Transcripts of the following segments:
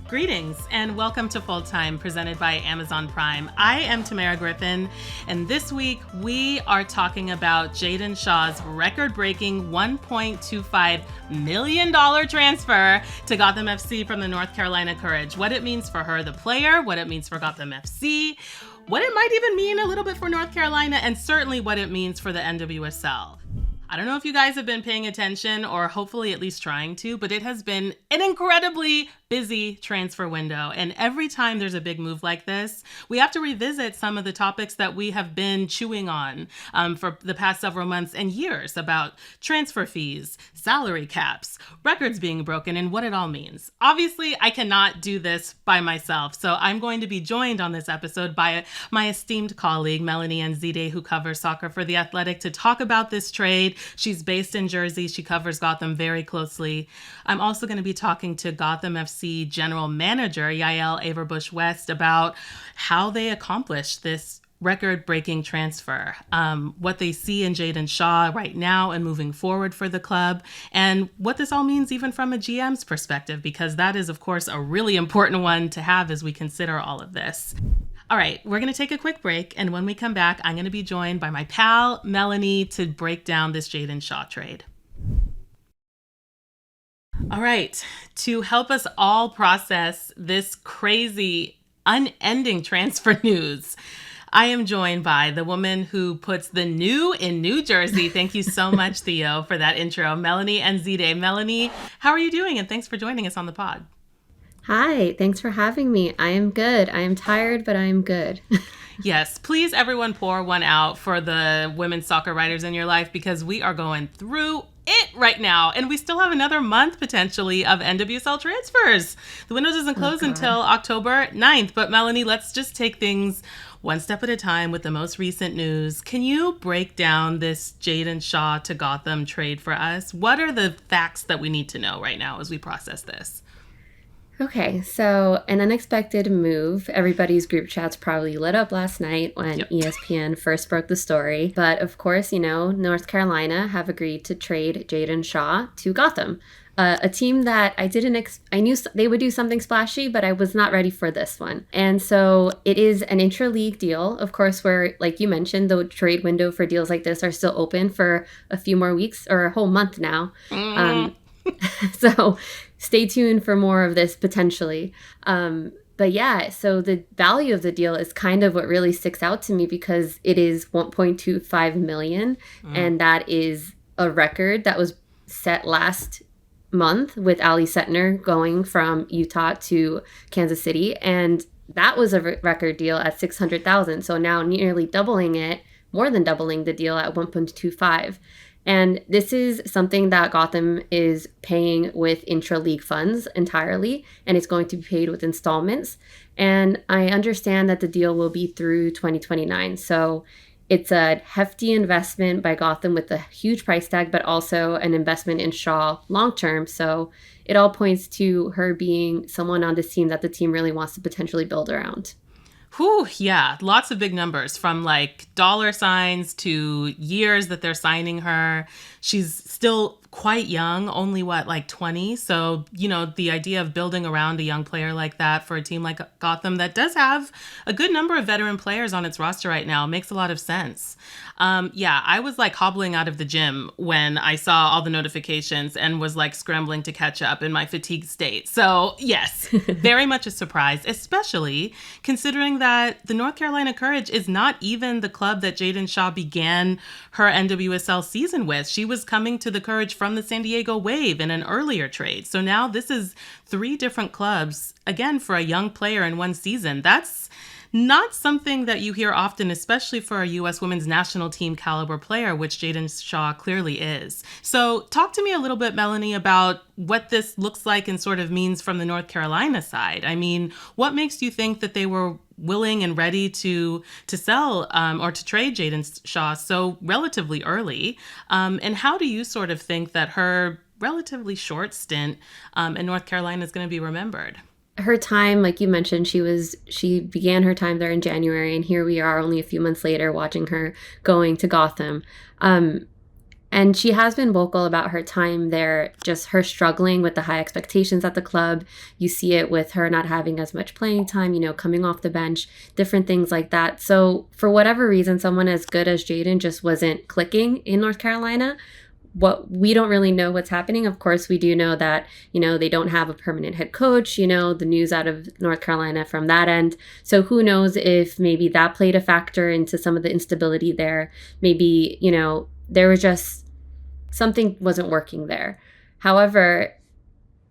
Greetings and welcome to Full Time, presented by Amazon Prime. I am Tamerra Griffin, and this week we are talking about Jaedyn Shaw's record-breaking $1.25 million transfer to Gotham FC from the North Carolina Courage. What it means for her, the player, what it means for Gotham FC, what it might even mean a little bit for North Carolina, and certainly what it means for the NWSL. I don't know if you guys have been paying attention or hopefully at least trying to, but it has been an incredibly busy transfer window. And every time there's a big move like this, we have to revisit some of the topics that we have been chewing on for the past several months and years about transfer fees, salary caps, records being broken, and what it all means. Obviously, I cannot do this by myself, so I'm going to be joined on this episode by my esteemed colleague, Melanie Anzidei, who covers soccer for The Athletic, to talk about this trade. She's based in Jersey. She covers Gotham very closely. I'm also going to be talking to Gotham FC General Manager Yael Averbuch West about how they accomplished this record-breaking transfer, what they see in Jaedyn Shaw right now and moving forward for the club, and what this all means even from a GM's perspective, because that is, of course, a really important one to have as we consider all of this. All right, we're going to take a quick break, and when we come back, I'm going to be joined by my pal, Melanie, to break down this Jaedyn Shaw trade. All right, to help us all process this crazy, unending transfer news, I am joined by the woman who puts the new in New Jersey. Thank you so much, Theo, for that intro, Melanie Anzidei. Melanie, how are you doing? And thanks for joining us on the pod. Hi, thanks for having me. I am good. I am tired, but I am good. Yes, please everyone pour one out for the women's soccer writers in your life, because we are going through it right now. And we still have another month potentially of NWSL transfers. The window doesn't close until October 9th. But Melanie, let's just take things one step at a time with the most recent news. Can you break down this Jaedyn Shaw to Gotham trade for us? What are the facts that we need to know right now as we process this? Okay, so an unexpected move. Everybody's group chats probably lit up last night when ESPN first broke the story. But of course, North Carolina have agreed to trade Jaedyn Shaw to Gotham, a team that I knew they would do something splashy, but I was not ready for this one. And so it is an intra-league deal, of course, where, like you mentioned, the trade window for deals like this are still open for a few more weeks or a whole month now. So stay tuned for more of this potentially. But yeah, so the value of the deal is kind of what really sticks out to me, because it is $1.25 million. And that is a record that was set last month with Ali Setner going from Utah to Kansas City. And that was a record deal at $600,000. So now nearly doubling it, more than doubling the deal at 1.25. And this is something that Gotham is paying with intra-league funds entirely, and it's going to be paid with installments. And I understand that the deal will be through 2029. So it's a hefty investment by Gotham with a huge price tag, but also an investment in Shaw long-term. So it all points to her being someone on this team that the team really wants to potentially build around. Whew, yeah, lots of big numbers, from like dollar signs to years that they're signing her. She's still quite young, only 20. So, the idea of building around a young player like that for a team like Gotham that does have a good number of veteran players on its roster right now makes a lot of sense. I was hobbling out of the gym when I saw all the notifications and was scrambling to catch up in my fatigued state. So yes, very much a surprise, especially considering that the North Carolina Courage is not even the club that Jaedyn Shaw began her NWSL season with. She was coming to the Courage from the San Diego Wave in an earlier trade. So now this is 3 different clubs, again, for a young player in one season. That's not something that you hear often, especially for a U.S. women's national team caliber player, which Jaedyn Shaw clearly is. So talk to me a little bit, Melanie, about what this looks like and sort of means from the North Carolina side. I mean, what makes you think that they were willing and ready to sell or to trade Jaedyn Shaw so relatively early? And how do you sort of think that her relatively short stint in North Carolina is going to be remembered? Her time, like you mentioned, she began her time there in January, and here we are only a few months later watching her going to Gotham. And she has been vocal about her time there, just her struggling with the high expectations at the club. You see it with her not having as much playing time, coming off the bench, different things like that. So for whatever reason, someone as good as Jaedyn just wasn't clicking in North Carolina. We don't really know what's happening. Of course, we do know that, they don't have a permanent head coach, the news out of North Carolina from that end. So who knows if maybe that played a factor into some of the instability there. Maybe, there was just something wasn't working there. However,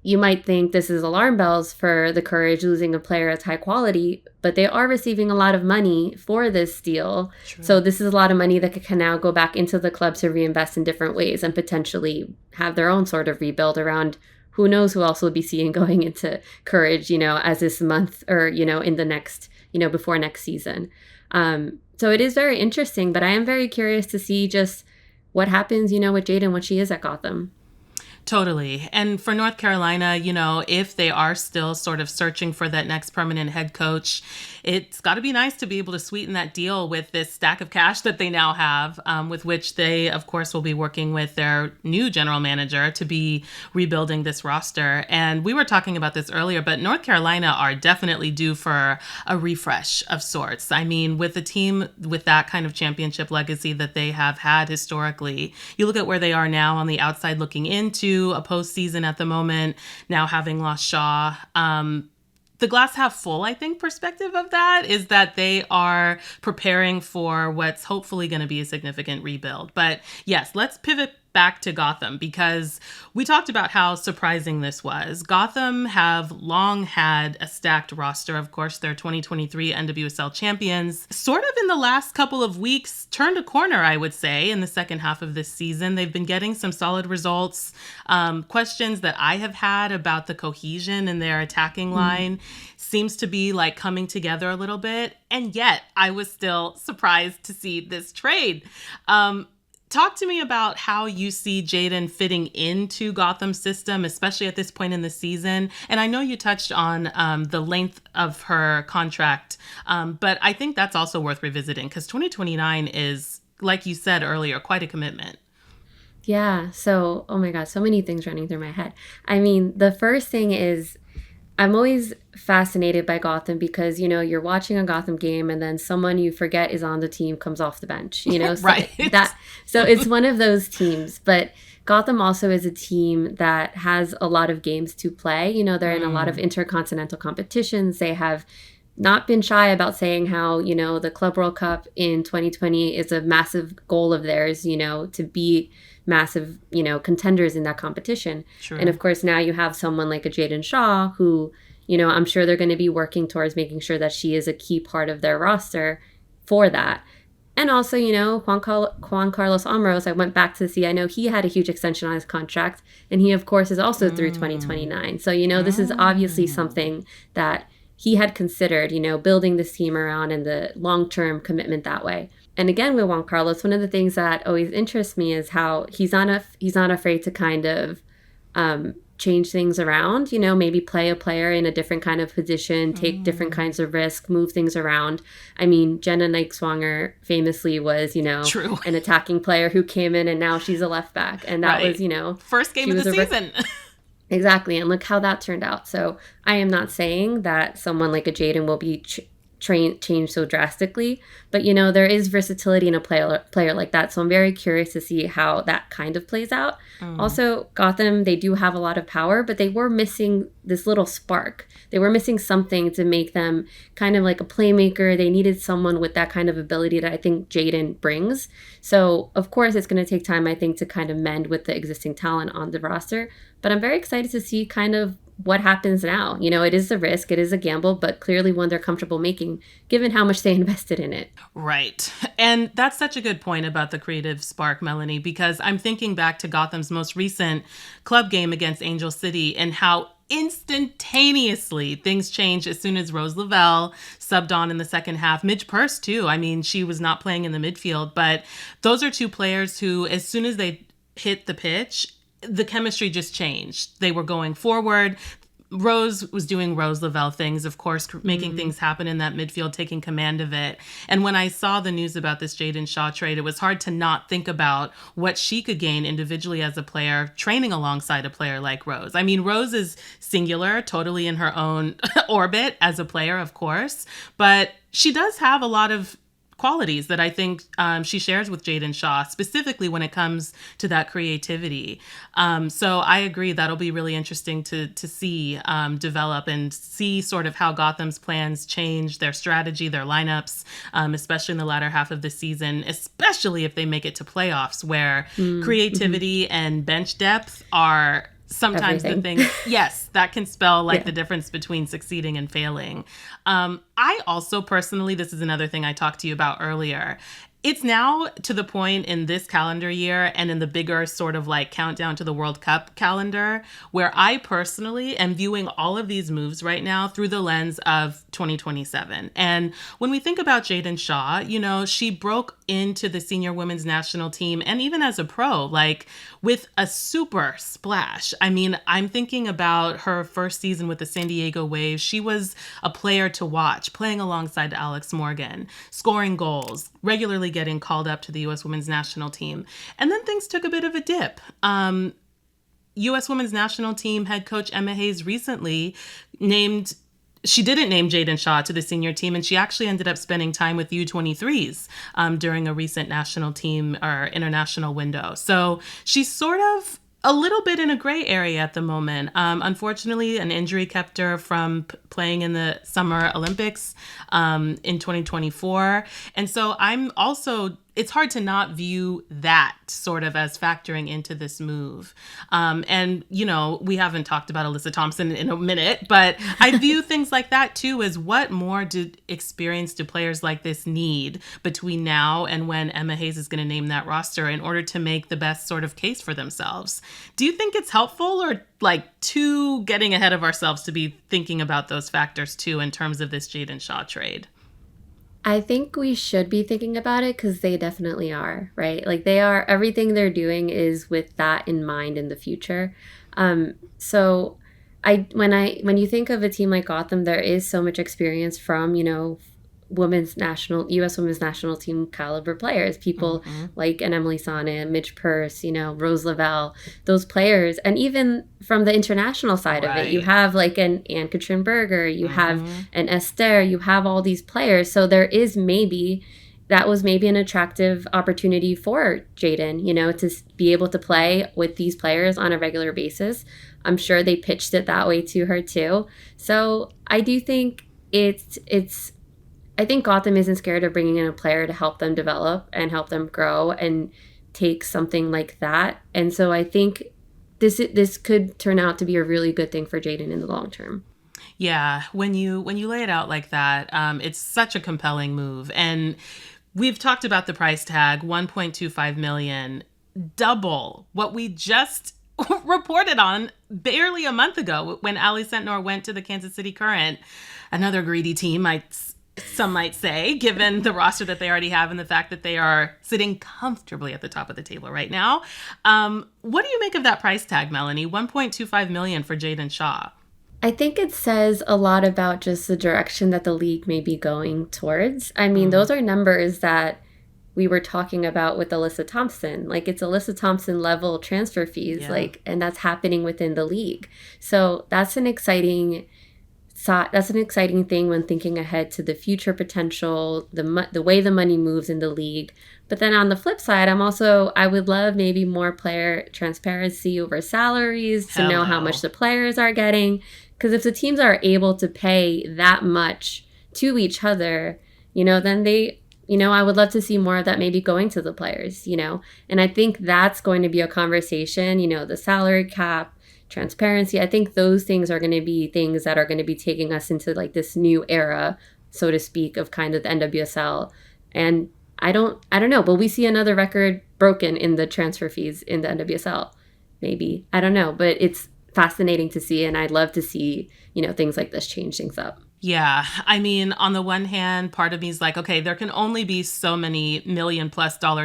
you might think this is alarm bells for the Courage losing a player as high quality, but they are receiving a lot of money for this deal. True. So this is a lot of money that can now go back into the club to reinvest in different ways and potentially have their own sort of rebuild around who knows who else we'll be seeing going into Courage, as this month or, in the next, before next season. So it is very interesting, but I am very curious to see just what happens, with Jaedyn when she is at Gotham. Totally. And for North Carolina, if they are still sort of searching for that next permanent head coach, it's got to be nice to be able to sweeten that deal with this stack of cash that they now have, with which they, of course, will be working with their new general manager to be rebuilding this roster. And we were talking about this earlier, but North Carolina are definitely due for a refresh of sorts. I mean, with a team with that kind of championship legacy that they have had historically, you look at where they are now on the outside looking into a postseason at the moment, now having lost Shaw. The glass half full, I think, perspective of that is that they are preparing for what's hopefully going to be a significant rebuild. But yes, let's pivot back to Gotham because we talked about how surprising this was. Gotham have long had a stacked roster. Of course, they're 2023 NWSL champions. Sort of in the last couple of weeks, turned a corner, I would say, in the second half of this season. They've been getting some solid results. Questions that I have had about the cohesion in their attacking line seems to be like coming together a little bit. And yet I was still surprised to see this trade. Talk to me about how you see Jaedyn fitting into Gotham's system, especially at this point in the season. And I know you touched on the length of her contract, but I think that's also worth revisiting because 2029 is, like you said earlier, quite a commitment. Yeah. So, oh my God, so many things running through my head. I mean, the first thing is I'm always fascinated by Gotham because, you're watching a Gotham game and then someone you forget is on the team comes off the bench, so right. So it's one of those teams. But Gotham also is a team that has a lot of games to play. They're in a lot of intercontinental competitions. They have not been shy about saying how, the Club World Cup in 2020 is a massive goal of theirs, to be massive, contenders in that competition. Sure. And of course, now you have someone like a Jaedyn Shaw who, I'm sure they're going to be working towards making sure that she is a key part of their roster for that. And also, Juan Carlos Amorós, I went back to see, I know he had a huge extension on his contract, and he, of course, is also through 2029. So, this is obviously something that he had considered, building this team around and the long-term commitment that way. And again, with Juan Carlos, one of the things that always interests me is how he's not afraid to kind of change things around, maybe play a player in a different kind of position, take different kinds of risk, move things around. I mean, Jenna Nykeswanger famously was, True. An attacking player who came in and now she's a left back. And that was, first game of the season. Exactly. And look how that turned out. So I am not saying that someone like a Jaedyn will be changed so drastically, but there is versatility in a player like that. So I'm very curious to see how that kind of plays out. Also, Gotham, they do have a lot of power, but they were missing this little spark. They were missing something to make them kind of like a playmaker. They needed someone with that kind of ability that I think Jaedyn brings. So of course, it's going to take time, I think, to kind of mend with the existing talent on the roster. But I'm very excited to see kind of what happens now. It is a risk, it is a gamble, but clearly one they're comfortable making, given how much they invested in it. Right. And that's such a good point about the creative spark, Melanie, because I'm thinking back to Gotham's most recent club game against Angel City and how instantaneously things changed as soon as Rose Lavelle subbed on in the second half. Midge Purse, too. I mean, she was not playing in the midfield, but those are two players who, as soon as they hit the pitch, the chemistry just changed. They were going forward. Rose was doing Rose Lavelle things, of course, making things happen in that midfield, taking command of it. And when I saw the news about this Jaedyn Shaw trade, it was hard to not think about what she could gain individually as a player, training alongside a player like Rose. I mean, Rose is singular, totally in her own orbit as a player, of course, but she does have a lot of qualities that I think she shares with Jaedyn Shaw, specifically when it comes to that creativity. So I agree that'll be really interesting to see develop and see sort of how Gotham's plans change, their strategy, their lineups, especially in the latter half of the season, especially if they make it to playoffs where creativity and bench depth are sometimes everything. The thing, yes, that can spell like the difference between succeeding and failing. I also personally, this is another thing I talked to you about earlier. It's now to the point in this calendar year and in the bigger sort of like countdown to the World Cup calendar where I personally am viewing all of these moves right now through the lens of 2027. And when we think about Jaedyn Shaw, you know, she broke into the senior women's national team and even as a pro, like with a super splash. I mean, I'm thinking about her first season with the San Diego Wave. She was a player to watch, playing alongside Alex Morgan, scoring goals, regularly getting called up to the U.S. women's national team. And then things took a bit of a dip. U.S. women's national team head coach Emma Hayes recently she didn't name Jaedyn Shaw to the senior team, and she actually ended up spending time with U23s during a recent national team or international window. So she's sort of a little bit in a gray area at the moment. Unfortunately, an injury kept her from playing in the Summer Olympics in 2024. And so it's hard to not view that sort of as factoring into this move. And, you know, we haven't talked about Alyssa Thompson in a minute, but I view things like that too as what more experience do players like this need between now and when Emma Hayes is going to name that roster in order to make the best sort of case for themselves. Do you think it's helpful or like too getting ahead of ourselves to be thinking about those factors too in terms of this Jaedyn Shaw trade? I think we should be thinking about it because they definitely are, right? Like they are, everything they're doing is with that in mind in the future. So when you think of a team like Gotham, there is so much experience from, you know, U.S. women's national team caliber players, people like an Emily Sonnet, Midge Purce, you know, Rose Lavelle, those players. And even from the international side of it, you have like an Ann-Katrin Berger, you have an Esther, you have all these players. So that was maybe an attractive opportunity for Jaedyn, you know, to be able to play with these players on a regular basis. I'm sure they pitched it that way to her too. So I do think I think Gotham isn't scared of bringing in a player to help them develop and help them grow and take something like that. And so I think this could turn out to be a really good thing for Jaedyn in the long term. Yeah, when you lay it out like that, it's such a compelling move. And we've talked about the price tag, $1.25 million, double what we just reported on barely a month ago when Ali Sentnor went to the Kansas City Current. Another greedy team, some might say, given the roster that they already have and the fact that they are sitting comfortably at the top of the table right now. What do you make of that price tag, Melanie? $1.25 million for Jaedyn Shaw. I think it says a lot about just the direction that the league may be going towards. I mean, those are numbers that we were talking about with Alyssa Thompson. Like, it's Alyssa Thompson level transfer fees, and that's happening within the league. So that's an exciting thing when thinking ahead to the future potential, the way the money moves in the league. But then on the flip side, I would love maybe more player transparency over salaries to know how much the players are getting. Because if the teams are able to pay that much to each other, you know, then I would love to see more of that maybe going to the players, you know. And I think that's going to be a conversation, you know, the salary cap, transparency. I think those things are going to be things that are going to be taking us into like this new era, so to speak, of kind of the NWSL. And I don't know, but we see another record broken in the transfer fees in the NWSL. Maybe. I don't know, but it's fascinating to see, and I'd love to see, you know, things like this change things up. Yeah. I mean, on the one hand, part of me is like, okay, there can only be so many $1 million+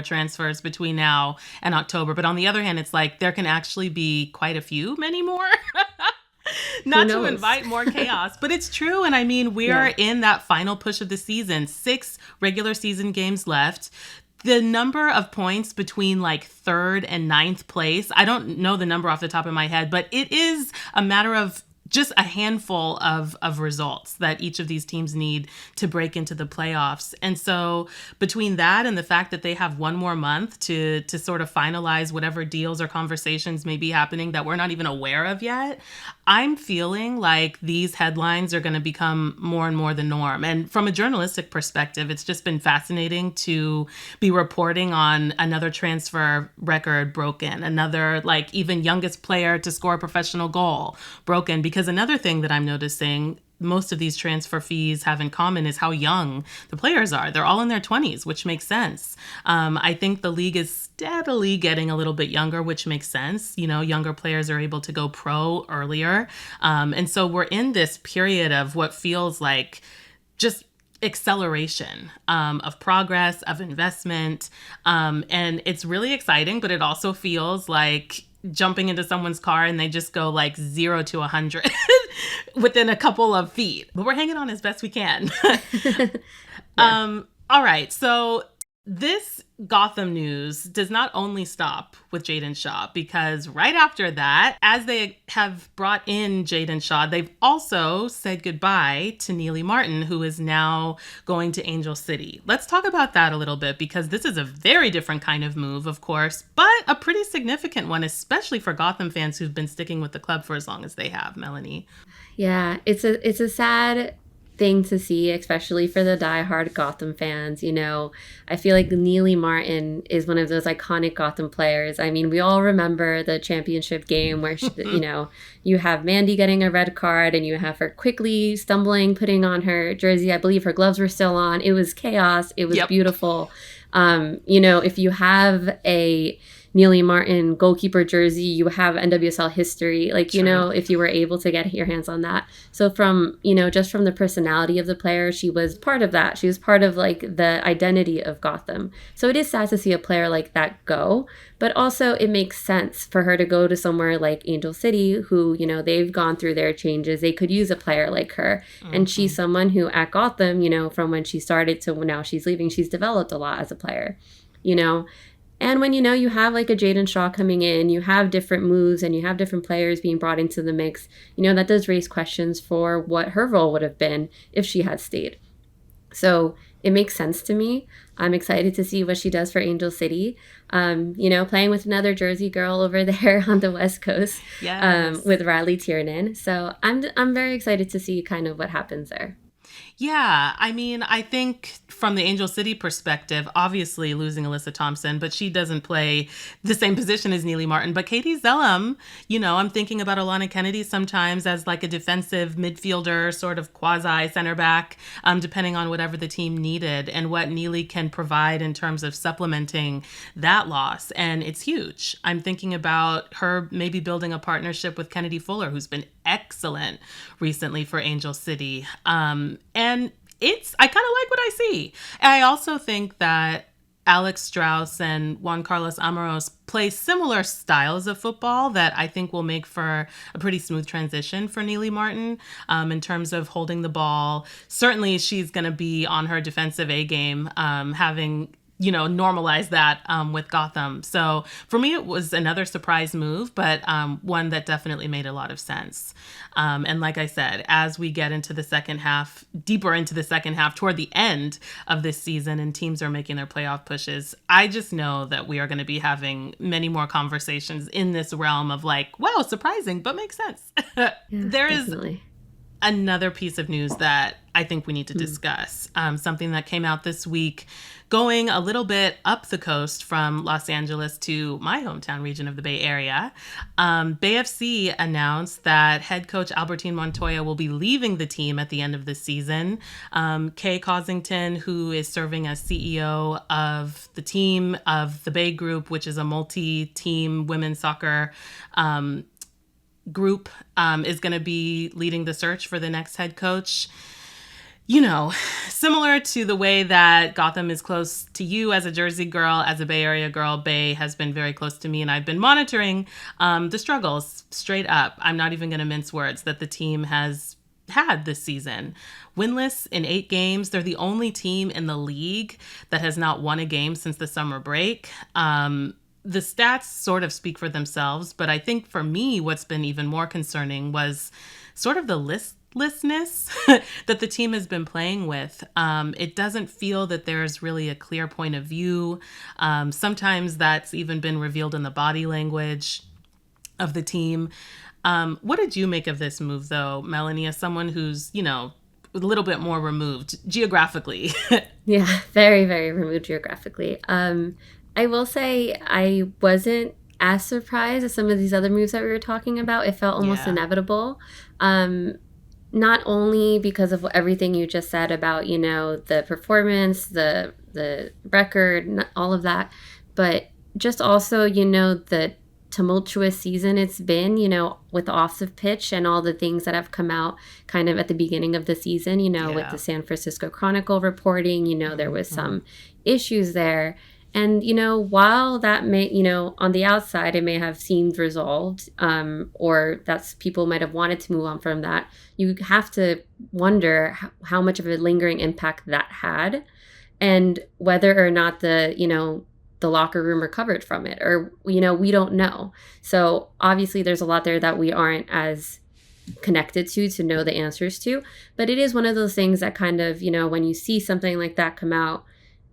transfers between now and October. But on the other hand, it's like there can actually be quite a few, many more. Not to invite more chaos, but it's true. And I mean, we are in that final push of the season, 6 regular season games left. The number of points between like 3rd and 9th place, I don't know the number off the top of my head, but it is a matter of just a handful of results that each of these teams need to break into the playoffs. And so between that and the fact that they have one more month to sort of finalize whatever deals or conversations may be happening that we're not even aware of yet, I'm feeling like these headlines are going to become more and more the norm. And from a journalistic perspective, it's just been fascinating to be reporting on another transfer record broken, another like even youngest player to score a professional goal broken, because another thing that I'm noticing most of these transfer fees have in common is how young the players are. They're all in their 20s, which makes sense. I think the league is steadily getting a little bit younger, which makes sense. You know, younger players are able to go pro earlier. And so we're in this period of what feels like just acceleration of progress, of investment. And it's really exciting, but it also feels like jumping into someone's car and they just go like 0 to 100 within a couple of feet. But we're hanging on as best we can. All right. So this Gotham news does not only stop with Jaedyn Shaw, because right after that, as they have brought in Jaedyn Shaw, they've also said goodbye to Nealy Martin, who is now going to Angel City. Let's talk about that a little bit, because this is a very different kind of move, of course, but a pretty significant one, especially for Gotham fans who've been sticking with the club for as long as they have, Melanie. Yeah, it's a sad thing to see, especially for the diehard Gotham fans. You know, I feel like Nealy Martin is one of those iconic Gotham players. I mean, we all remember the championship game where, you know, you have Mandy getting a red card and you have her quickly stumbling, putting on her jersey. I believe her gloves were still on. It was chaos. It was beautiful. You know, if you have a Nealy Martin goalkeeper jersey, you have NWSL history, like, you know, if you were able to get your hands on that. So from, you know, just from the personality of the player, she was part of that. She was part of like the identity of Gotham. So it is sad to see a player like that go, but also it makes sense for her to go to somewhere like Angel City, who, you know, they've gone through their changes. They could use a player like her. And she's someone who at Gotham, you know, from when she started to now she's leaving, she's developed a lot as a player, you know. And when, you know, you have like a Jaedyn Shaw coming in, you have different moves and you have different players being brought into the mix, you know, that does raise questions for what her role would have been if she had stayed. So it makes sense to me. I'm excited to see what she does for Angel City. You know, playing with another Jersey girl over there on the West Coast, with Riley Tiernan. So I'm very excited to see kind of what happens there. Yeah, I mean, I think from the Angel City perspective, obviously losing Alyssa Thompson, but she doesn't play the same position as Nealy Martin. But Katie Zellum, you know, I'm thinking about Alana Kennedy sometimes as like a defensive midfielder, sort of quasi center back, depending on whatever the team needed and what Nealy can provide in terms of supplementing that loss. And it's huge. I'm thinking about her maybe building a partnership with Kennedy Fuller, who's been excellent recently for Angel City. And I kind of like what I see. And I also think that Alex Strauss and Juan Carlos Amoros play similar styles of football that I think will make for a pretty smooth transition for Nealy Martin in terms of holding the ball. Certainly she's going to be on her defensive A game, having, you know, normalize that with Gotham. So for me, it was another surprise move, but one that definitely made a lot of sense. And like I said, as we get into the second half, deeper into the second half, toward the end of this season and teams are making their playoff pushes, I just know that we are going to be having many more conversations in this realm of like, wow, surprising, but makes sense. There definitely is another piece of news that I think we need to discuss, something that came out this week, going a little bit up the coast from Los Angeles to my hometown region of the Bay Area. Bay FC announced that head coach Albertin Montoya will be leaving the team at the end of the season. Kay Cosington, who is serving as CEO of the team of the Bay Group, which is a multi-team women's soccer group, is going to be leading the search for the next head coach. similar to the way that Gotham is close to you as a Jersey girl, as a Bay Area girl, Bay has been very close to me, and I've been monitoring the struggles straight up. I'm not even going to mince words that the team has had this season. Winless in 8 games. They're the only team in the league that has not won a game since the summer break. The stats sort of speak for themselves, but I think for me, what's been even more concerning was sort of the listlessness that the team has been playing with. It doesn't feel that there's really a clear point of view. Sometimes that's even been revealed in the body language of the team. What did you make of this move, though, Melanie, as someone who's, a little bit more removed geographically? Yeah, very, very removed geographically. I will say I wasn't as surprised as some of these other moves that we were talking about. It felt almost inevitable. Not only because of everything you just said about, the performance, the record, all of that, but just also, the tumultuous season it's been, with the off the pitch and all the things that have come out kind of at the beginning of the season, with the San Francisco Chronicle reporting, there was some issues there. And, while that may, on the outside, it may have seemed resolved, or that's people might have wanted to move on from that, you have to wonder how much of a lingering impact that had, and whether or not the locker room recovered from it, or, we don't know. So obviously there's a lot there that we aren't as connected to know the answers to, but it is one of those things that kind of, when you see something like that come out,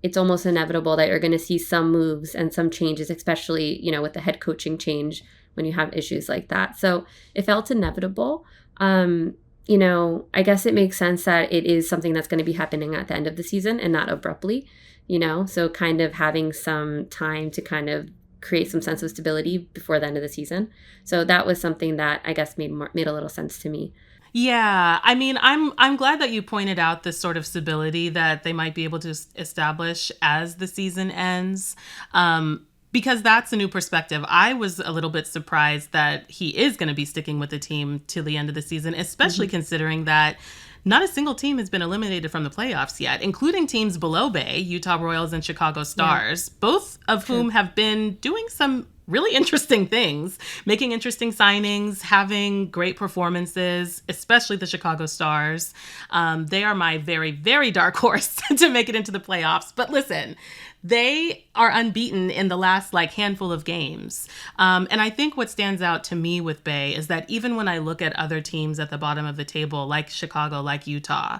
it's almost inevitable that you're going to see some moves and some changes, especially, with the head coaching change when you have issues like that. So it felt inevitable. I guess it makes sense that it is something that's going to be happening at the end of the season and not abruptly, so kind of having some time to kind of create some sense of stability before the end of the season. So that was something that I guess made a little sense to me. Yeah, I mean, I'm glad that you pointed out this sort of stability that they might be able to establish as the season ends, because that's a new perspective. I was a little bit surprised that he is going to be sticking with the team till the end of the season, especially considering that not a single team has been eliminated from the playoffs yet, including teams below Bay, Utah Royals and Chicago Stars, both of whom have been doing some really interesting things, making interesting signings, having great performances, especially the Chicago Stars. They are my very, very dark horse to make it into the playoffs. But listen, they are unbeaten in the last handful of games. And I think what stands out to me with Bay is that even when I look at other teams at the bottom of the table, like Chicago, like Utah,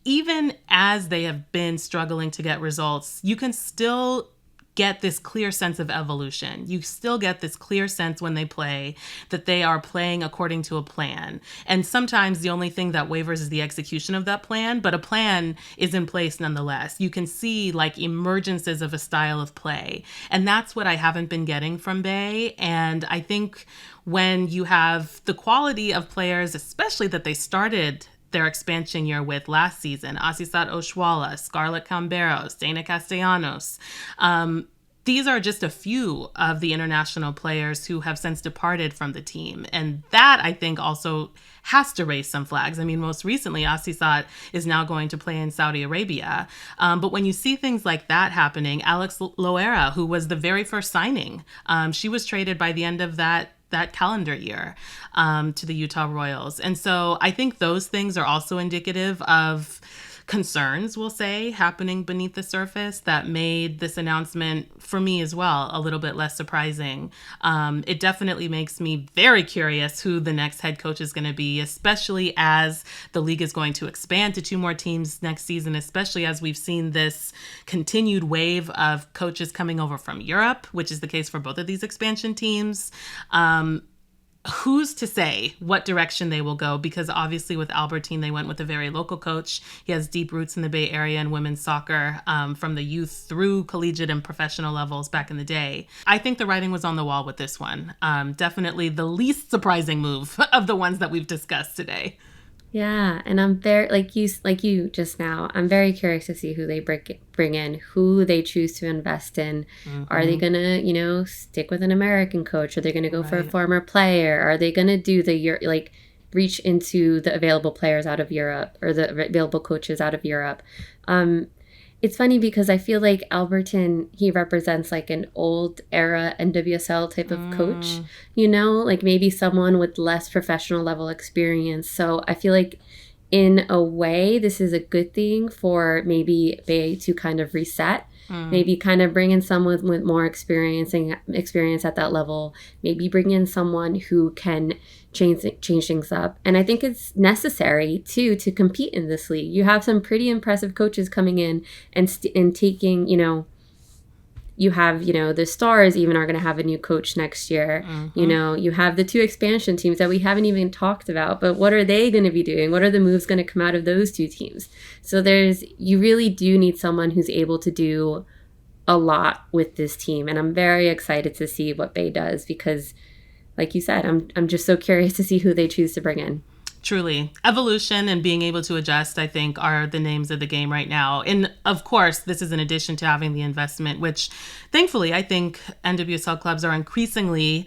even as they have been struggling to get results, you can still get this clear sense of evolution. You still get this clear sense when they play that they are playing according to a plan. And sometimes the only thing that wavers is the execution of that plan, but a plan is in place nonetheless. You can see emergences of a style of play. And that's what I haven't been getting from Bay. And I think when you have the quality of players, especially that they started their expansion year with last season, Asisat Oshuala, Scarlett Camberos, Dana Castellanos. These are just a few of the international players who have since departed from the team. And that, I think, also has to raise some flags. I mean, most recently, Asisat is now going to play in Saudi Arabia. But when you see things like that happening, Alex Loera, who was the very first signing, she was traded by the end of that calendar year to the Utah Royals. And so I think those things are also indicative of concerns, we'll say, happening beneath the surface that made this announcement, for me as well, a little bit less surprising. It definitely makes me very curious who the next head coach is going to be, especially as the league is going to expand to 2 more teams next season, especially as we've seen this continued wave of coaches coming over from Europe, which is the case for both of these expansion teams. Who's to say what direction they will go? Because obviously with Albertin, they went with a very local coach. He has deep roots in the Bay Area and women's soccer from the youth through collegiate and professional levels back in the day. I think the writing was on the wall with this one. Definitely the least surprising move of the ones that we've discussed today. Yeah, and I'm very, like you just now, I'm very curious to see who they bring in, who they choose to invest in. Mm-hmm. Are they going to, stick with an American coach? Are they going to go for a former player? Are they going to do reach into the available players out of Europe or the available coaches out of Europe. It's funny because I feel like Albertin, he represents like an old era NWSL type of coach, like maybe someone with less professional level experience. So I feel like in a way, this is a good thing for maybe Bay to kind of reset. Maybe kind of bring in someone with more experience at that level. Maybe bring in someone who can change things up. And I think it's necessary, too, to compete in this league. You have some pretty impressive coaches coming in and taking, you have, the Stars even are going to have a new coach next year. You have the 2 expansion teams that we haven't even talked about, but what are they going to be doing? What are the moves going to come out of those 2 teams? So you really do need someone who's able to do a lot with this team. And I'm very excited to see what Bay does because, like you said, I'm just so curious to see who they choose to bring in. Truly. Evolution and being able to adjust, I think, are the names of the game right now. And of course, this is in addition to having the investment, which thankfully I think NWSL clubs are increasingly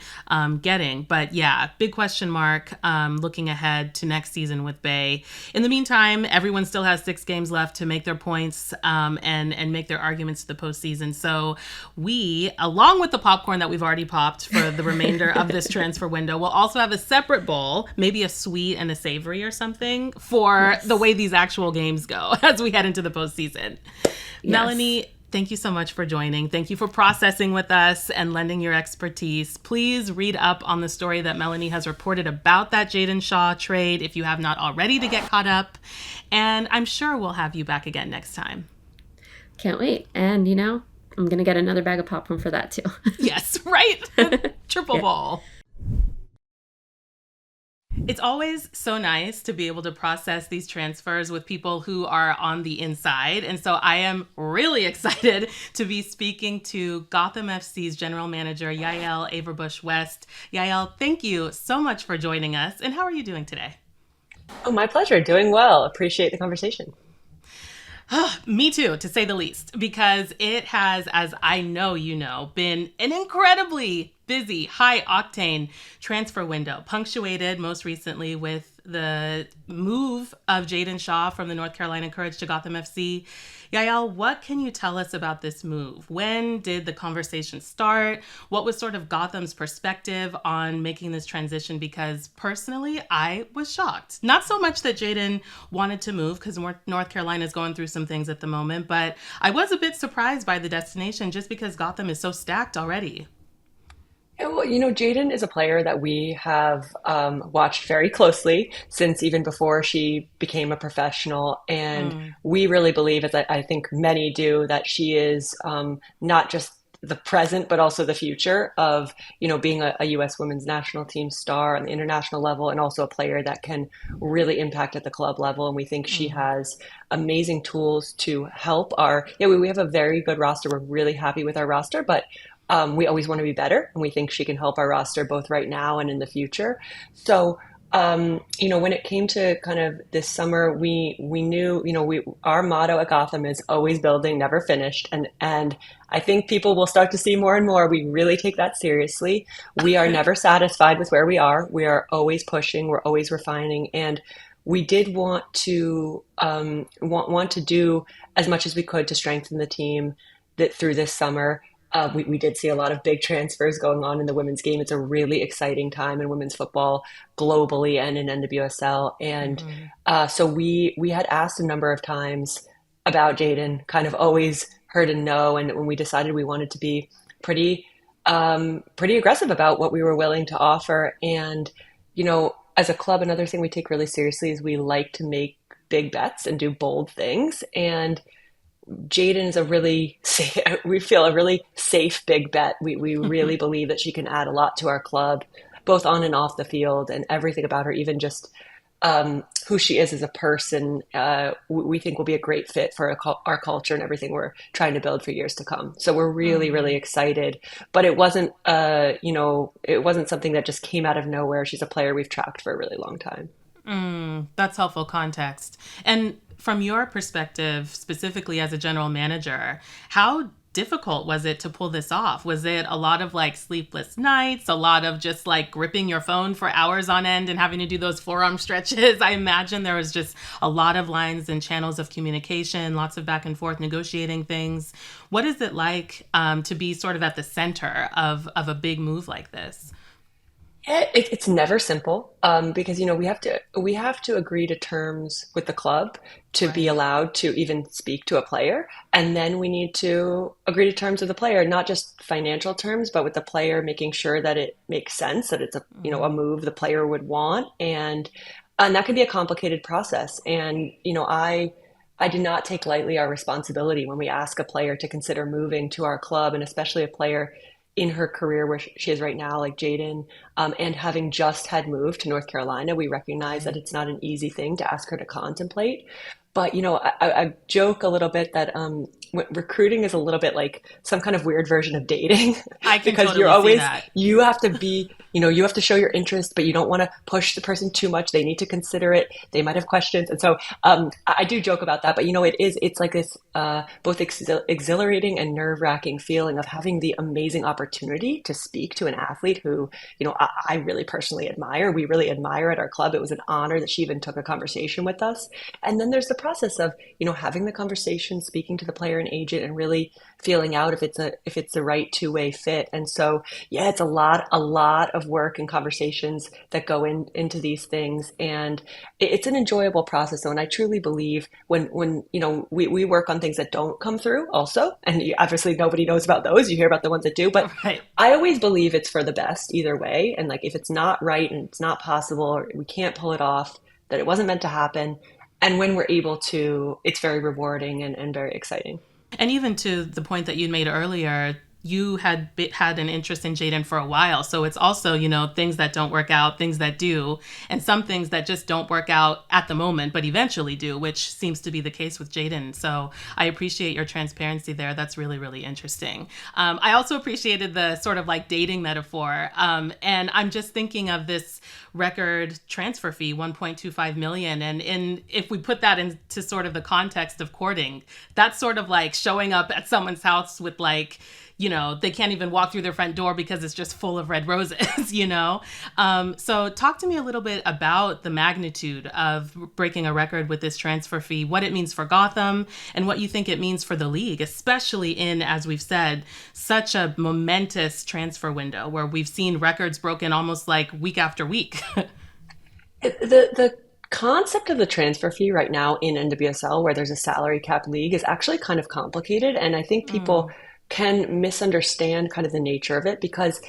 getting. But yeah, big question mark looking ahead to next season with Bay. In the meantime, everyone still has 6 games left to make their points and make their arguments to the postseason. So we, along with the popcorn that we've already popped for the remainder of this transfer window, will also have a separate bowl, maybe a sweet and a savory or something for the way these actual games go as we head into the postseason. Yes. Melanie, thank you so much for joining. Thank you for processing with us and lending your expertise. Please read up on the story that Melanie has reported about that Jaedyn Shaw trade if you have not already to get caught up. And I'm sure we'll have you back again next time. Can't wait. And, I'm going to get another bag of popcorn for that too. Yes, right? Triple bowl. It's always so nice to be able to process these transfers with people who are on the inside. And so I am really excited to be speaking to Gotham FC's general manager, Yael Averbuch West. Yael, thank you so much for joining us. And how are you doing today? Oh, my pleasure. Doing well. Appreciate the conversation. Me too, to say the least, because it has, as I know you know, been an incredibly busy, high-octane transfer window, punctuated most recently with the move of Jaedyn Shaw from the North Carolina Courage to Gotham FC. Yael, what can you tell us about this move? When did the conversation start? What was sort of Gotham's perspective on making this transition? Because personally, I was shocked. Not so much that Jaedyn wanted to move, because North Carolina is going through some things at the moment, but I was a bit surprised by the destination just because Gotham is so stacked already. Well, Jaedyn is a player that we have watched very closely since even before she became a professional. And we really believe, as I think many do, that she is not just the present, but also the future of, being a U.S. women's national team star on the international level and also a player that can really impact at the club level. And we think she has amazing tools to help we have a very good roster. We're really happy with our roster, but we always want to be better, and we think she can help our roster both right now and in the future. So, when it came to kind of this summer, we knew, our motto at Gotham is always building, never finished. And I think people will start to see more and more. We really take that seriously. We are never satisfied with where we are. We are always pushing. We're always refining. And we did want to want to do as much as we could to strengthen the team through this summer. We did see a lot of big transfers going on in the women's game. It's a really exciting time in women's football globally and in NWSL. And so we had asked a number of times about Jaedyn, kind of always heard a no. And when we decided we wanted to be pretty aggressive about what we were willing to offer. And, as a club, another thing we take really seriously is we like to make big bets and do bold things. And Jaedyn is we feel a really safe big bet. We really believe that she can add a lot to our club, both on and off the field, and everything about her, even just who she is as a person, we think will be a great fit for our culture and everything we're trying to build for years to come. So we're really, really excited, but it wasn't, it wasn't something that just came out of nowhere. She's a player we've tracked for a really long time. That's helpful context. And from your perspective, specifically as a general manager, how difficult was it to pull this off? Was it a lot of like sleepless nights, a lot of just like gripping your phone for hours on end and having to do those forearm stretches? I imagine there was just a lot of lines and channels of communication, lots of back and forth negotiating things. What is it like to be sort of at the center of a big move like this? It's never simple because we have to agree to terms with the club to be Right. allowed to even speak to a player, and then we need to agree to terms with the player, not just financial terms, but with the player, making sure that it makes sense, that it's a move the player would want, and that can be a complicated process. And I do not take lightly our responsibility when we ask a player to consider moving to our club, and especially a player in her career where she is right now, like Jaedyn, and having just had moved to North Carolina, we recognize that Right. it's not an easy thing to ask her to contemplate. But I joke a little bit that recruiting is a little bit like some kind of weird version of dating I can because you're totally see always that. you have to be you have to show your interest, but you don't want to push the person too much. They need to consider it. They might have questions, and so I do joke about that. But it's like this both exhilarating and nerve-wracking feeling of having the amazing opportunity to speak to an athlete who I really personally admire. We really admire at our club. It was an honor that she even took a conversation with us. And then there's the process of, having the conversation, speaking to the player and agent, and really feeling out if it's the right two-way fit. And so, yeah, it's a lot of work and conversations that go into these things, and it's an enjoyable process. And I truly believe when we work on things that don't come through, also, and obviously nobody knows about those. You hear about the ones that do, but Right. I always believe it's for the best either way. And like if it's not right and it's not possible or we can't pull it off, that it wasn't meant to happen. And when we're able to, it's very rewarding and very exciting. And even to the point that you made earlier, you had an interest in Jaedyn for a while. So it's also, things that don't work out, things that do, and some things that just don't work out at the moment, but eventually do, which seems to be the case with Jaedyn. So I appreciate your transparency there. That's really, really interesting. I also appreciated the sort of like dating metaphor. And I'm just thinking of this record transfer fee, 1.25 million. And if we put that into sort of the context of courting, that's sort of like showing up at someone's house with like, they can't even walk through their front door because it's just full of red roses. So talk to me a little bit about the magnitude of breaking a record with this transfer fee, what it means for Gotham, and what you think it means for the league, especially in, as we've said, such a momentous transfer window where we've seen records broken almost like week after week. The concept of the transfer fee right now in NWSL, where there's a salary cap league, is actually kind of complicated. And I think people can misunderstand kind of the nature of it because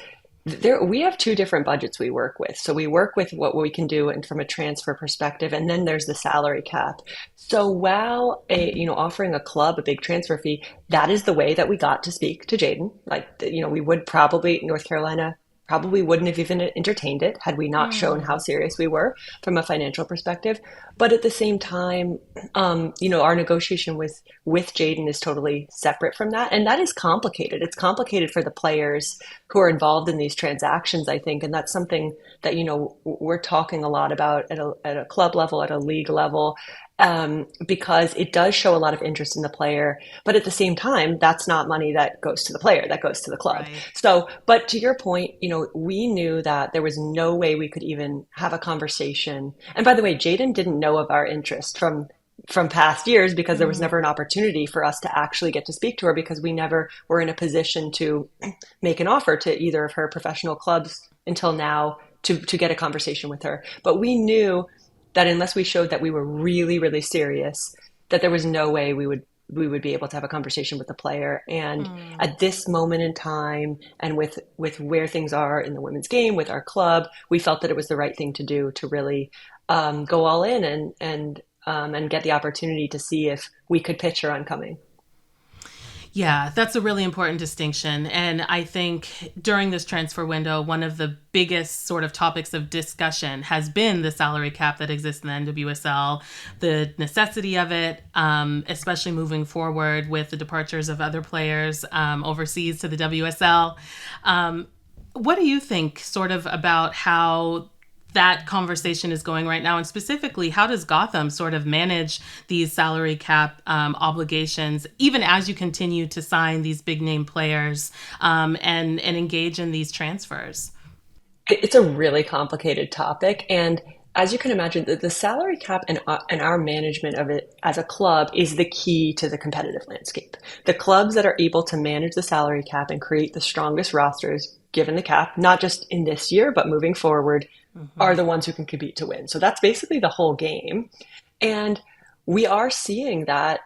we have two different budgets we work with. So we work with what we can do and from a transfer perspective, and then there's the salary cap. So while offering a club a big transfer fee, that is the way that we got to speak to Jaedyn. Like we would probably North Carolina probably wouldn't have even entertained it had we not shown how serious we were from a financial perspective. But at the same time, our negotiation with Jaedyn is totally separate from that. And that is complicated. It's complicated for the players who are involved in these transactions, I think. And that's something that, we're talking a lot about at a club level, at a league level, because it does show a lot of interest in the player. But at the same time, that's not money that goes to the player, that goes to the club. Right. So, but to your point, we knew that there was no way we could even have a conversation. And by the way, Jaedyn didn't know of our interest from past years because there was never an opportunity for us to actually get to speak to her because we never were in a position to make an offer to either of her professional clubs until now to get a conversation with her. But we knew that unless we showed that we were really, really serious, that there was no way we would be able to have a conversation with the player. And at this moment in time, and with where things are in the women's game, with our club, we felt that it was the right thing to do to really go all in and get the opportunity to see if we could pitch her on coming. Yeah, that's a really important distinction. And I think during this transfer window, one of the biggest sort of topics of discussion has been the salary cap that exists in the NWSL, the necessity of it, especially moving forward with the departures of other players overseas to the WSL. What do you think sort of about how that conversation is going right now? And specifically, how does Gotham sort of manage these salary cap obligations, even as you continue to sign these big name players and engage in these transfers? It's a really complicated topic. And as you can imagine, the salary cap and our management of it as a club is the key to the competitive landscape. The clubs that are able to manage the salary cap and create the strongest rosters given the cap, not just in this year, but moving forward, are the ones who can compete to win. So that's basically the whole game. And we are seeing that,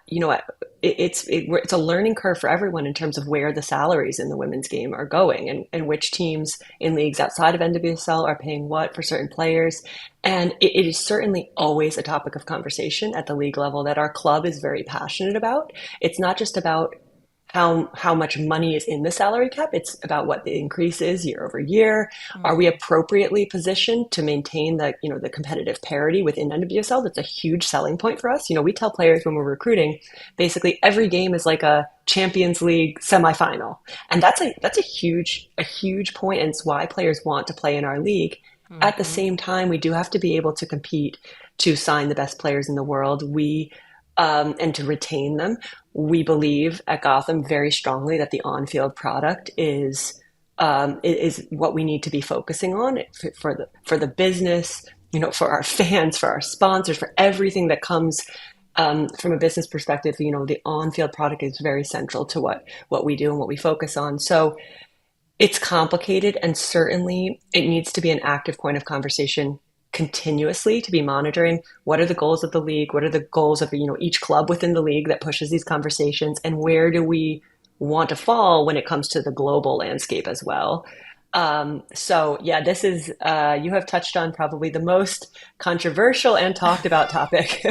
it's a learning curve for everyone in terms of where the salaries in the women's game are going and which teams in leagues outside of NWSL are paying what for certain players. And it is certainly always a topic of conversation at the league level that our club is very passionate about. It's not just about how much money is in the salary cap. It's about what the increase is year over year. Are we appropriately positioned to maintain the competitive parity within NWSL? That's a huge selling point for us. We tell players when we're recruiting, basically every game is like a Champions League semifinal. And that's a huge point. And it's why players want to play in our league. At the same time, we do have to be able to compete to sign the best players in the world. And to retain them. We believe at Gotham very strongly that the on-field product is what we need to be focusing on for the business, for our fans, for our sponsors, for everything that comes from a business perspective. The on-field product is very central to what we do and what we focus on. So it's complicated, and certainly it needs to be an active point of conversation continuously to be monitoring what are the goals of the league, what are the goals of each club within the league that pushes these conversations, and where do we want to fall when it comes to the global landscape as well. So yeah, this is you have touched on probably the most controversial and talked about topic.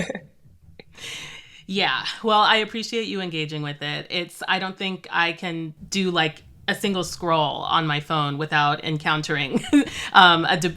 Yeah, well, I appreciate you engaging with it. I don't think I can do like a single scroll on my phone without encountering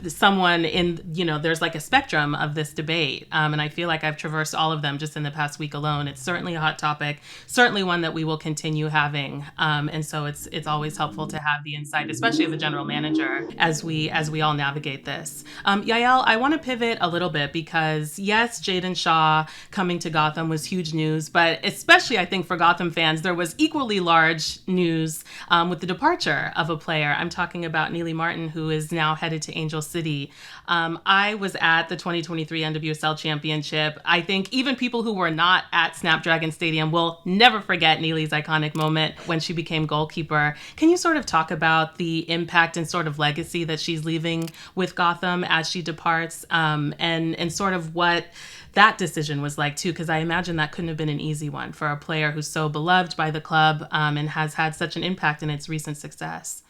someone in, there's like a spectrum of this debate. And I feel like I've traversed all of them just in the past week alone. It's certainly a hot topic, certainly one that we will continue having. And so it's always helpful to have the insight, especially as a general manager, as we all navigate this. Yael, I want to pivot a little bit because yes, Jaedyn Shaw coming to Gotham was huge news, but especially I think for Gotham fans, there was equally large news with the departure of a player. I'm talking about Nealy Martin, who is now headed to Angel City. I was at the 2023 NWSL Championship. I think even people who were not at Snapdragon Stadium will never forget Nealy's iconic moment when she became goalkeeper. Can you sort of talk about the impact and sort of legacy that she's leaving with Gotham as she departs, and sort of what that decision was like too, because I imagine that couldn't have been an easy one for a player who's so beloved by the club and has had such an impact in its recent success.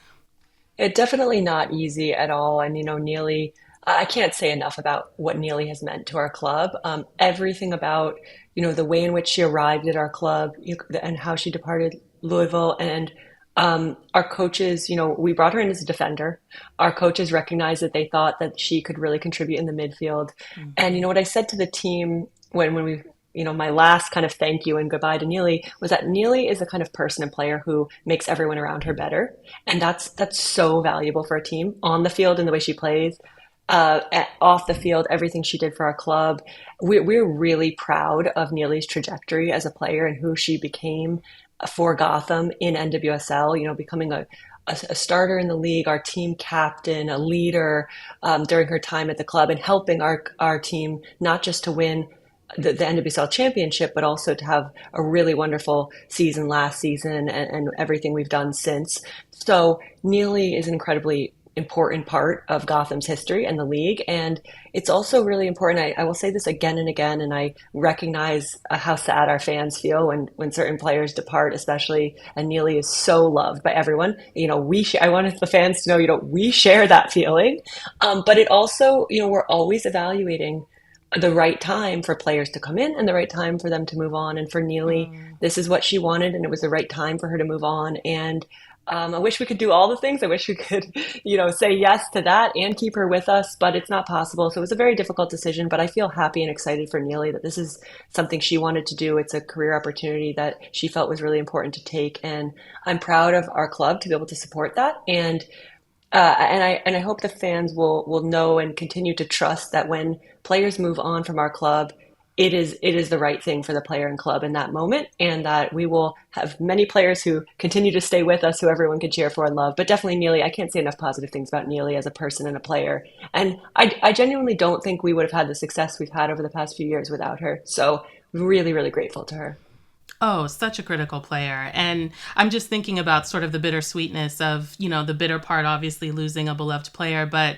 It's definitely not easy at all. And, Nealy, I can't say enough about what Nealy has meant to our club. Everything about, the way in which she arrived at our club and how she departed Louisville, and our coaches, we brought her in as a defender. Our coaches recognized that they thought that she could really contribute in the midfield. Mm-hmm. And what I said to the team when we, my last kind of thank you and goodbye to Nealy was that Nealy is the kind of person and player who makes everyone around her better. And that's so valuable for a team on the field and the way she plays. Off the field, everything she did for our club. We're really proud of Nealy's trajectory as a player and who she became for Gotham in NWSL, becoming a starter in the league, our team captain, a leader during her time at the club, and helping our team not just to win the NWSL championship, but also to have a really wonderful season last season and everything we've done since. So Nealy is an incredibly important part of Gotham's history and the league. And it's also really important. I will say this again and again, and I recognize how sad our fans feel when certain players depart, especially, and Nealy is so loved by everyone. I wanted the fans to know, we share that feeling. But it also, we're always evaluating the right time for players to come in and the right time for them to move on. And for Nealy, this is what she wanted, and it was the right time for her to move on. And I wish we could do all the things. I wish we could, say yes to that and keep her with us, but it's not possible. So it was a very difficult decision, but I feel happy and excited for Nealy that this is something she wanted to do. It's a career opportunity that she felt was really important to take. And I'm proud of our club to be able to support that. And And I hope the fans will know and continue to trust that when players move on from our club, it is the right thing for the player and club in that moment, and that we will have many players who continue to stay with us, who everyone can cheer for and love. But definitely Nealy, I can't say enough positive things about Nealy as a person and a player. And I genuinely don't think we would have had the success we've had over the past few years without her. So really, really grateful to her. Oh, such a critical player. And I'm just thinking about sort of the bittersweetness of, the bitter part, obviously losing a beloved player, but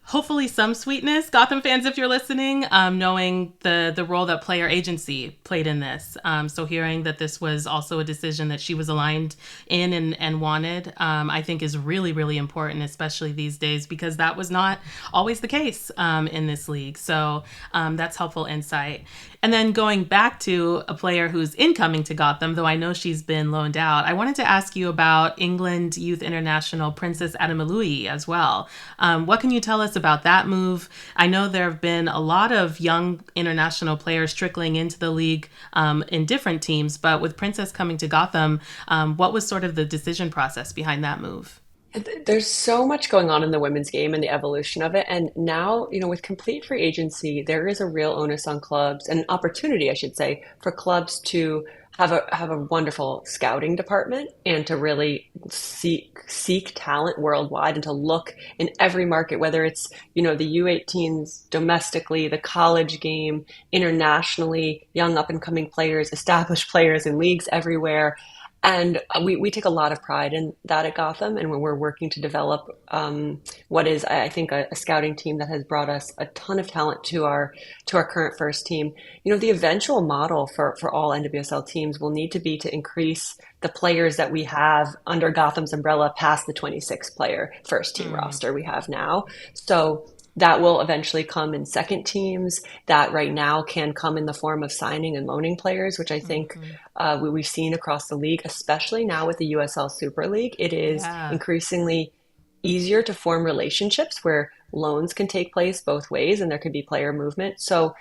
hopefully some sweetness, Gotham fans, if you're listening, knowing the role that player agency played in this. So hearing that this was also a decision that she was aligned in and wanted, I think is really, really important, especially these days, because that was not always the case in this league. So that's helpful insight. And then going back to a player who's incoming to Gotham, though I know she's been loaned out, I wanted to ask you about England Youth International Princess Ademalui as well. What can you tell us about that move? I know there have been a lot of young international players trickling into the league in different teams, but with Princess coming to Gotham, what was sort of the decision process behind that move? There's so much going on in the women's game and the evolution of it. And now, with complete free agency, there is a real onus on clubs, and an opportunity, I should say, for clubs to have a wonderful scouting department and to really seek talent worldwide and to look in every market, whether it's, the U18s domestically, the college game, internationally, young up and coming players, established players in leagues everywhere. And we take a lot of pride in that at Gotham. And when we're working to develop what is, I think, a scouting team that has brought us a ton of talent to our current first team, the eventual model for all NWSL teams will need to be to increase the players that we have under Gotham's umbrella past the 26 player first team roster we have now. So that will eventually come in second teams. That right now can come in the form of signing and loaning players, which I think we've seen across the league, especially now with the USL Super League. It is Yeah. increasingly easier to form relationships where loans can take place both ways and there can be player movement. So,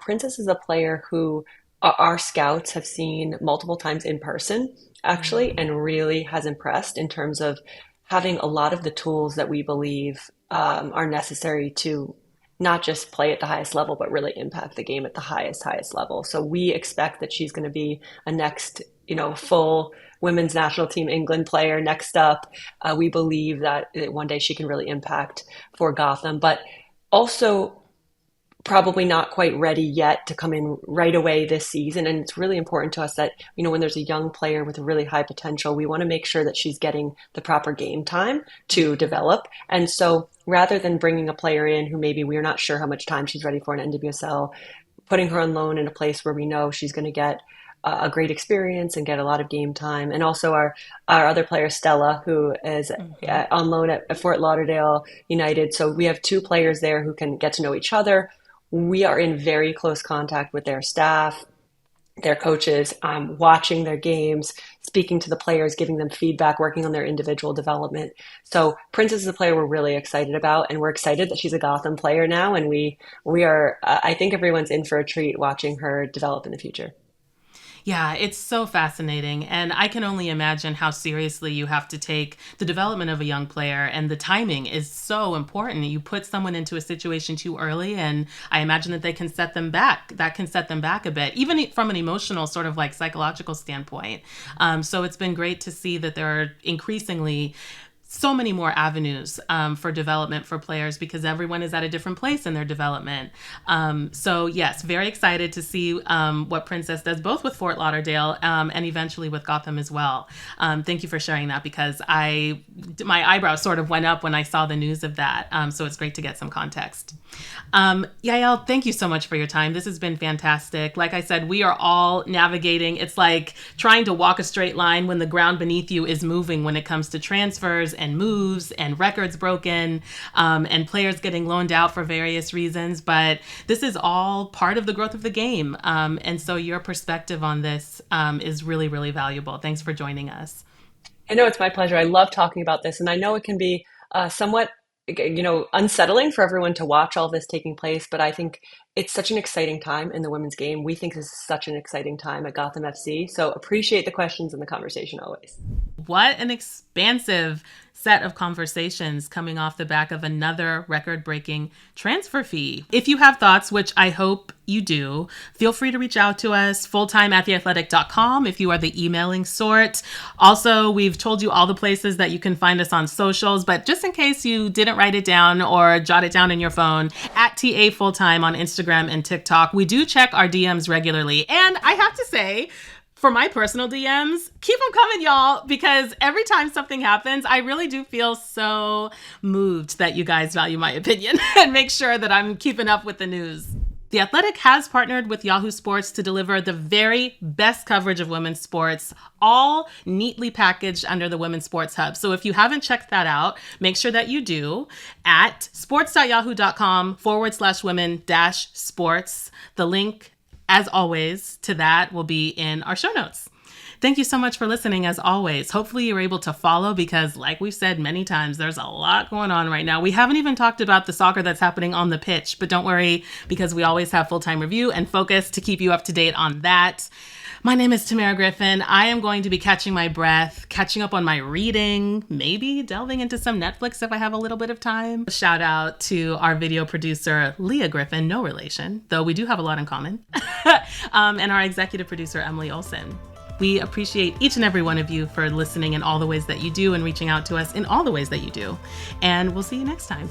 Princess is a player who our scouts have seen multiple times in person, actually, and really has impressed in terms of having a lot of the tools that we believe are necessary to not just play at the highest level, but really impact the game at the highest level. So we expect that she's going to be a next, full women's national team England player next up. We believe that one day she can really impact for Gotham, but also probably not quite ready yet to come in right away this season. And it's really important to us that, when there's a young player with really high potential, we want to make sure that she's getting the proper game time to develop. And so rather than bringing a player in who maybe we're not sure how much time she's ready for in NWSL, putting her on loan in a place where we know she's going to get a great experience and get a lot of game time. And also our other player, Stella, who is on loan at Fort Lauderdale United. So we have two players there who can get to know each other. We are in very close contact with their staff, their coaches, watching their games, speaking to the players, giving them feedback, working on their individual development. So Princess is a player we're really excited about, and we're excited that she's a Gotham player now. And we are, I think everyone's in for a treat watching her develop in the future. Yeah, it's so fascinating. And I can only imagine how seriously you have to take the development of a young player. And the timing is so important. You put someone into a situation too early, and I imagine that they can set them back. That can set them back a bit, even from an emotional sort of like psychological standpoint. So it's been great to see that there are increasingly so many more avenues for development for players, because everyone is at a different place in their development. So yes, very excited to see what Princess does, both with Fort Lauderdale and eventually with Gotham as well. Thank you for sharing that, because my eyebrows sort of went up when I saw the news of that. So it's great to get some context. Yael, thank you so much for your time. This has been fantastic. Like I said, we are all navigating. It's like trying to walk a straight line when the ground beneath you is moving when it comes to transfers and moves and records broken and players getting loaned out for various reasons. But this is all part of the growth of the game. And so your perspective on this is really, really valuable. Thanks for joining us. I know, it's my pleasure. I love talking about this, and I know it can be somewhat, unsettling for everyone to watch all this taking place. But I think it's such an exciting time in the women's game. We think this is such an exciting time at Gotham FC. So appreciate the questions and the conversation always. What an expansive set of conversations coming off the back of another record-breaking transfer fee. If you have thoughts, which I hope you do, feel free to reach out to us, fulltime@theathletic.com if you are the emailing sort. Also, we've told you all the places that you can find us on socials, but just in case you didn't write it down or jot it down in your phone, @TA Fulltime on Instagram and TikTok. We do check our DMs regularly. And I have to say, for my personal DMs, keep them coming, y'all, because every time something happens, I really do feel so moved that you guys value my opinion and make sure that I'm keeping up with the news. The Athletic has partnered with Yahoo Sports to deliver the very best coverage of women's sports, all neatly packaged under the Women's Sports Hub. So if you haven't checked that out, make sure that you do at sports.yahoo.com/women-sports. The link, as always, to that will be in our show notes. Thank you so much for listening, as always. Hopefully you're able to follow because, like we've said many times, there's a lot going on right now. We haven't even talked about the soccer that's happening on the pitch, but don't worry because we always have Full-Time Review and Focus to keep you up to date on that. My name is Tamerra Griffin. I am going to be catching my breath, catching up on my reading, maybe delving into some Netflix if I have a little bit of time. Shout out to our video producer, Leah Griffin, no relation, though we do have a lot in common, and our executive producer, Emily Olsen. We appreciate each and every one of you for listening in all the ways that you do and reaching out to us in all the ways that you do. And we'll see you next time.